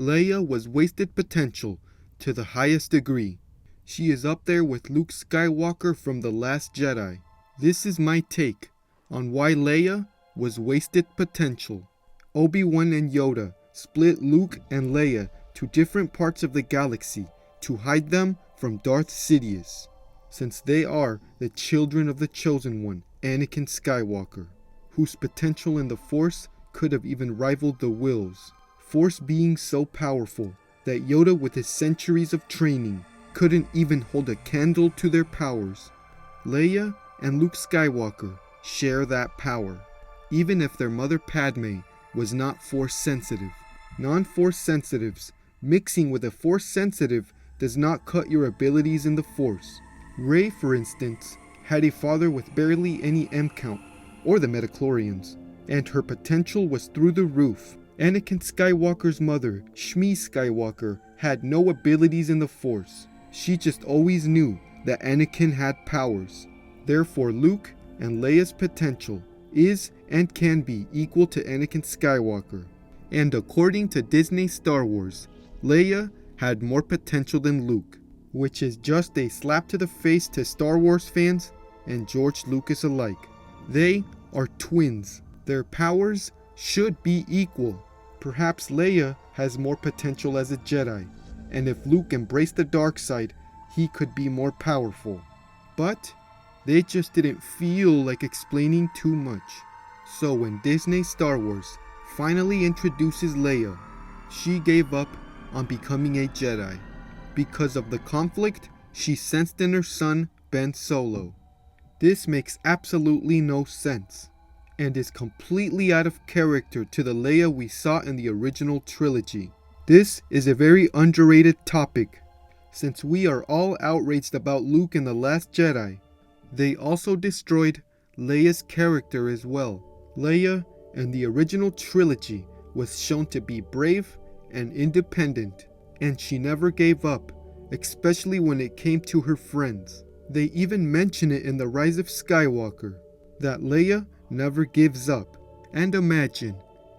Leia was wasted potential to the highest degree. She is up there with Luke Skywalker from The Last Jedi. This is my take on why Leia was wasted potential. Obi-Wan and Yoda split Luke and Leia to different parts of the galaxy to hide them from Darth Sidious, since they are the children of the Chosen One, Anakin Skywalker, whose potential in the Force could have even rivaled the Will's. Force being so powerful that Yoda, with his centuries of training, couldn't even hold a candle to their powers. Leia and Luke Skywalker share that power, even if their mother Padme was not Force sensitive. Non-Force sensitives mixing with a Force sensitive does not cut your abilities in the Force. Rey, for instance, had a father with barely any M count, or the Midichlorians, and her potential was through the roof. Anakin Skywalker's mother, Shmi Skywalker, had no abilities in the Force. She just always knew that Anakin had powers. Therefore, Luke and Leia's potential is and can be equal to Anakin Skywalker. And according to Disney Star Wars, Leia had more potential than Luke, which is just a slap to the face to Star Wars fans and George Lucas alike. They are twins. Their powers should be equal. Perhaps Leia has more potential as a Jedi, and if Luke embraced the dark side, he could be more powerful. But they just didn't feel like explaining too much. So when Disney Star Wars finally introduces Leia, she gave up on becoming a Jedi because of the conflict she sensed in her son, Ben Solo. This makes absolutely no sense, and is completely out of character to the Leia we saw in the original trilogy. This is a very underrated topic, since we are all outraged about Luke in The Last Jedi. They also destroyed Leia's character as well. Leia in the original trilogy was shown to be brave and independent, and she never gave up, especially when it came to her friends. They even mention it in The Rise of Skywalker, that Leia never gives up. And imagine,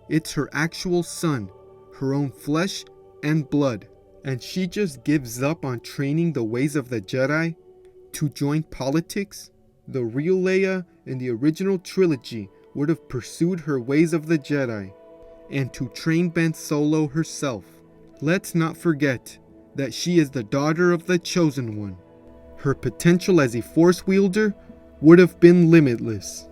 it's her actual son, her own flesh and blood, and she just gives up on training the ways of the Jedi to join politics? The real Leia in the original trilogy would have pursued her ways of the Jedi, and to train Ben Solo herself. Let's not forget that she is the daughter of the Chosen One. Her potential as a Force wielder would have been limitless.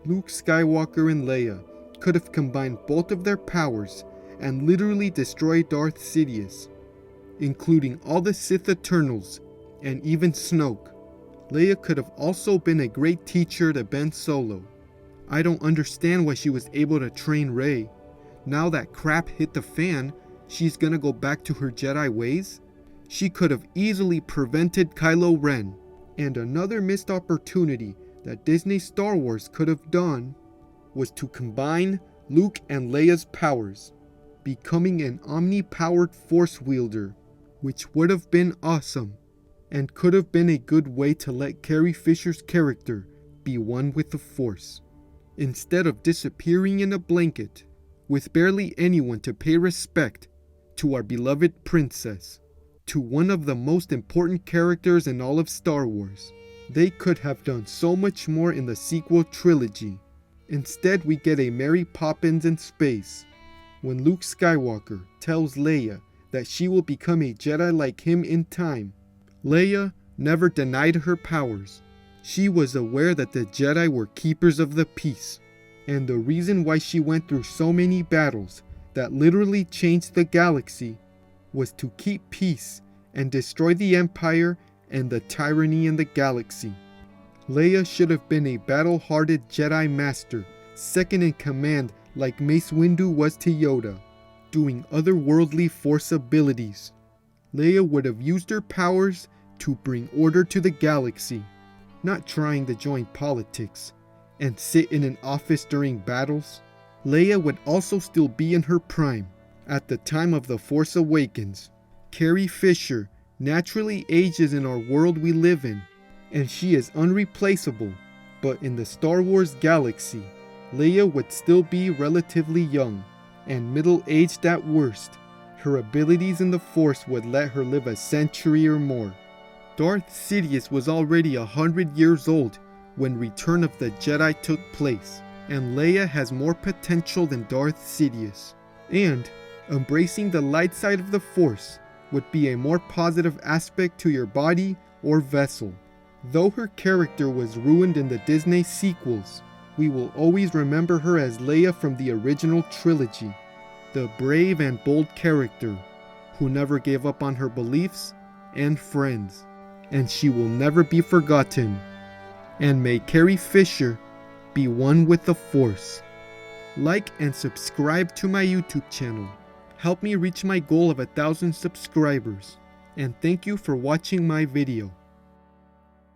Luke Skywalker and Leia could have combined both of their powers and literally destroyed Darth Sidious, including all the Sith Eternals and even Snoke. Leia could have also been a great teacher to Ben Solo. I don't understand why she was able to train Rey. Now that crap hit the fan, she's gonna go back to her Jedi ways? She could have easily prevented Kylo Ren. And another missed opportunity that Disney Star Wars could have done was to combine Luke and Leia's powers, becoming an omni-powered Force wielder, which would have been awesome, and could have been a good way to let Carrie Fisher's character be one with the Force. Instead of disappearing in a blanket, with barely anyone to pay respect to our beloved princess, to one of the most important characters in all of Star Wars. They could have done so much more in the sequel trilogy. Instead, we get a Mary Poppins in space. When Luke Skywalker tells Leia that she will become a Jedi like him in time, Leia never denied her powers. She was aware that the Jedi were keepers of the peace, and the reason why she went through so many battles that literally changed the galaxy was to keep peace and destroy the Empire and the tyranny in the galaxy. Leia should have been a battle-hardened Jedi Master, second in command like Mace Windu was to Yoda, doing otherworldly Force abilities. Leia would have used her powers to bring order to the galaxy, not trying to join politics and sit in an office during battles. Leia would also still be in her prime at the time of The Force Awakens. Carrie Fisher naturally ages in our world we live in, and she is unreplaceable, but in the Star Wars galaxy, Leia would still be relatively young and middle-aged at worst, her abilities in the Force would let her live a century or more. Darth Sidious was already 100 years old when Return of the Jedi took place, and Leia has more potential than Darth Sidious. And embracing the light side of the Force would be a more positive aspect to your body or vessel. Though her character was ruined in the Disney sequels, we will always remember her as Leia from the original trilogy, the brave and bold character who never gave up on her beliefs and friends, and she will never be forgotten. And may Carrie Fisher be one with the Force. Like and subscribe to my YouTube channel. Help me reach my goal of 1,000 subscribers. And thank you for watching my video.